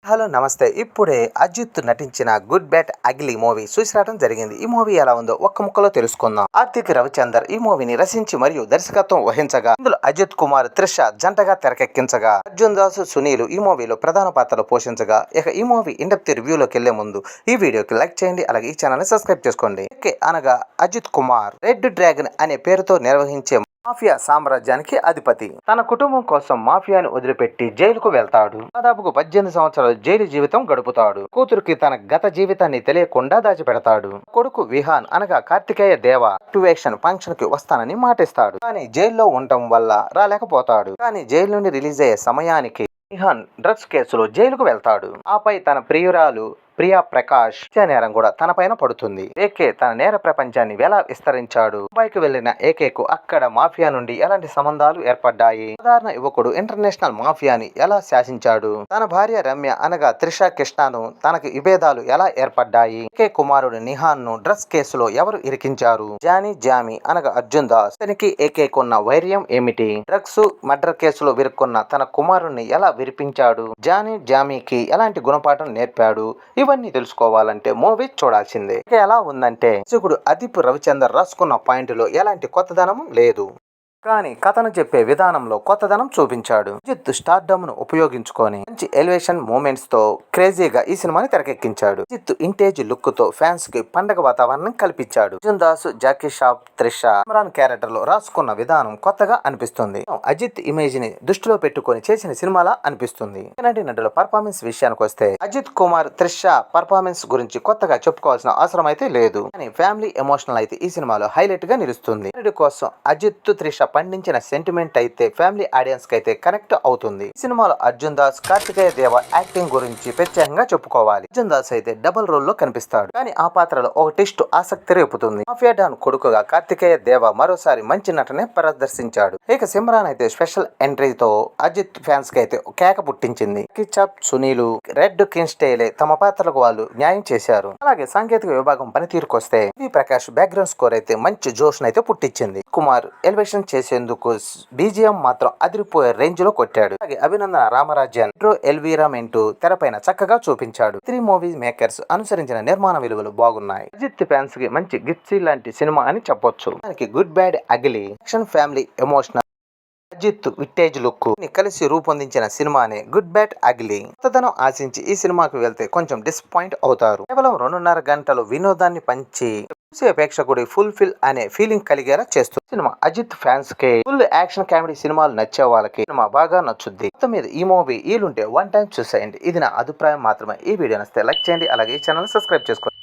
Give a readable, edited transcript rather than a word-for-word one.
Hello నమస్తే. ఇప్పుడే అజిత్ నటించిన గుడ్ బ్యాడ్ అగ్లీ మూవీ చూసి రావడం జరిగింది. ఈ మూవీ ఎలా ఉందో ఒక్క ముక్కలో తెలుసుకుందాం. ఆర్తిక్ రవిచందర్ ఈ మూవీని రచించి మరియు దర్శకత్వం వహించగా, ఇందులో అజిత్ కుమార్, త్రిష జంటగా తెరకెక్కించగా, అర్జున్ దాస్, సునీల్ ఈ మూవీలో ప్రధాన పాత్రలు పోషించగా, ఇక ఈ మూవీ ఇండెప్త్ రివ్యూలోకి వెళ్లే ముందు ఈ వీడియోకి లైక్ చేయండి, అలాగే ఈ ఛానల్ ని సబ్స్క్రైబ్ చేసుకోండి. అనగా అజిత్ కుమార్ రెడ్ డ్రాగన్ అనే పేరుతో నిర్వహించే మాఫియా సామ్రాజ్యానికి అధిపతి. తన కుటుంబం కోసం మాఫియాను వదిలిపెట్టి జైలుకు వెళ్తాడు. దాదాపుకు 18 సంవత్సరాలు జైలు జీవితం గడుపుతాడు. కూతురికి తన గత జీవితాన్ని తెలియకుండా దాచిపెడతాడు. కొడుకు విహాన్ అనగా కార్తికేయ దేవ యాక్టివేషన్ ఫంక్షన్ కి వస్తానని మాటిస్తాడు. కానీ జైల్లో ఉండటం వల్ల రాలేకపోతాడు. కానీ జైలు నుండి రిలీజ్ అయ్యే సమయానికి విహాన్ డ్రగ్స్ కేసులో జైలుకు వెళ్తాడు. ఆపై తన ప్రియురాలు ప్రియా ప్రకాష్ నేరం కూడా తన పైన పడుతుంది. ఏకే తన నేర ప్రపంచాన్ని ఎలా విస్తరించాడు. ముంబైకి వెళ్లిన ఏకేకు అక్కడ మాఫియా నుండి ఎలాంటి సంబంధాలు ఏర్పడ్డాయి. సాధారణ యువకుడు ఇంటర్నేషనల్ మాఫియాని ఎలా శాసించాడు. తన భార్య రమ్య అనగా త్రిష కృష్ణను తనకి విభేదాలు ఎలా ఏర్పడ్డాయి. ఏకే కుమారుడు నిహాన్ ను డ్రగ్స్ కేసులో ఎవరు ఇరికించారు. జామి అనగా అర్జున్ దాస్ తనకి ఏకేకున్న వైర్యం ఏమిటి. డ్రగ్స్ మర్డర్ కేసులో విరుక్కున్న తన కుమారుణ్ణి ఎలా విరిపించాడు. జామీకి ఎలాంటి గుణపాఠం నేర్పాడు. ఇవన్నీ తెలుసుకోవాలంటే మూవీ చూడాల్సిందే. ఎలా ఉందంటే దర్శకుడు అదిప్ రవిచందర్ రాసుకున్న పాయింట్లో ఎలాంటి కొత్తదనం లేదు. కానీ కథను చెప్పే విధానంలో కొత్తదనం చూపించాడు. అజిత్ స్టార్డమ్ ను ఉపయోగించుకొని మంచి ఎలివేషన్ మూమెంట్స్ తో క్రేజీగా ఈ సినిమాని తెరకెక్కించాడు. అజిత్ ఇంటేజ్ లుక్ తో ఫ్యాన్స్ కి పండగ వాతావరణం కల్పించాడు. అర్జున్ దాస్, జాకీ షాప్, త్రిష, ఇమ్రాన్ క్యారెక్టర్ లో రాసుకున్న విధానం కొత్తగా అనిపిస్తుంది. అజిత్ ఇమేజ్ ని దృష్టిలో పెట్టుకొని చేసిన సినిమాలా అనిపిస్తుంది. నటుల పర్ఫార్మెన్స్ విషయానికి వస్తే అజిత్ కుమార్, త్రిష పర్ఫార్మెన్స్ గురించి కొత్తగా చెప్పుకోవాల్సిన అవసరం అయితే లేదు. కానీ ఫ్యామిలీ ఎమోషనల్ అయితే ఈ సినిమాలో హైలైట్ గా నిలుస్తుంది. కోసం అజిత్, త్రిష పండించిన సెంటిమెంట్ అయితే ఫ్యామిలీ ఆడియన్స్ కి అయితే కనెక్ట్ అవుతుంది. ఈ సినిమాలో అర్జున్ దాస్, కార్తికేయ దేవ యాక్టింగ్ గురించి ప్రత్యేకంగా చెప్పుకోవాలి. అర్జున్ దాస్ అయితే డబుల్ రోల్ లో కనిపిస్తాడు. కానీ ఆ పాత్రలో ఒక ట్విస్ట్ ఆసక్తి రేపుతుంది. మాఫియా డాన్ కొడుకుగా కార్తికేయ దేవ మరోసారి మంచి నటనే ప్రదర్శించాడు. ఇక సిమ్రాన్ అయితే స్పెషల్ ఎంట్రీతో అజిత్ ఫ్యాన్స్ కి అయితే కేక పుట్టించింది. కిచప్, సునీలు, రెడ్ కిన్స్టేలే తమ పాత్రలకు వాళ్ళు న్యాయం చేశారు. అలాగే సాంకేతిక విభాగం పనితీరుకొస్తే ప్రకాష్ బ్యాక్గ్రౌండ్ స్కోర్ అయితే మంచి జోష్ అయితే పుట్టించింది. కుమార్ ఎలివేషన్ చేసేందుకు బీజిఎం మాత్రం అదిరిపోయే రేంజ్ లో కొట్టాడు. అలాగే అభినందన రామరాజ్యన్ ఎల్వీరామెంట్ తెరపైన చక్కగా చూపించాడు. 3 మూవీ మేకర్స్ అనుసరించిన నిర్మాణ విలువలు బాగున్నాయి. అజిత్ ఫ్యాన్స్ కి మంచి గిఫ్ట్స్ లాంటి సినిమా అని చెప్పొచ్చు. దానికి good bad ugly action family emotional Ajith vintage look కలిసి రూపొందించిన సినిమానే గుడ్ బ్యాడ్ అగ్లీ. కొత్తదనం ఆశించి ఈ సినిమాకి వెళ్తే కొంచెం డిసప్పాయింట్ అవుతారు. కేవలం 2.5 గంటలు వినోదాన్ని పంచి ప్రేక్షకుడి ఫుల్ఫిల్ అనే ఫీలింగ్ కలిగేలా చేస్తుంది. సినిమా అజిత్ ఫ్యాన్స్ కి ఫుల్ యాక్షన్ కామెడీ సినిమాలు నచ్చే వాళ్ళకి సినిమా బాగా నచ్చుద్ది. మొత్తం మీద ఈ మూవీ ఈలుంటే 1 టైం చూసేయండి. ఇది నా అభిప్రాయం మాత్రమే. ఈ వీడియో నచ్చితే లైక్ చేయండి, అలాగే ఈ ఛానల్ సబ్స్క్రైబ్ చేసుకోండి.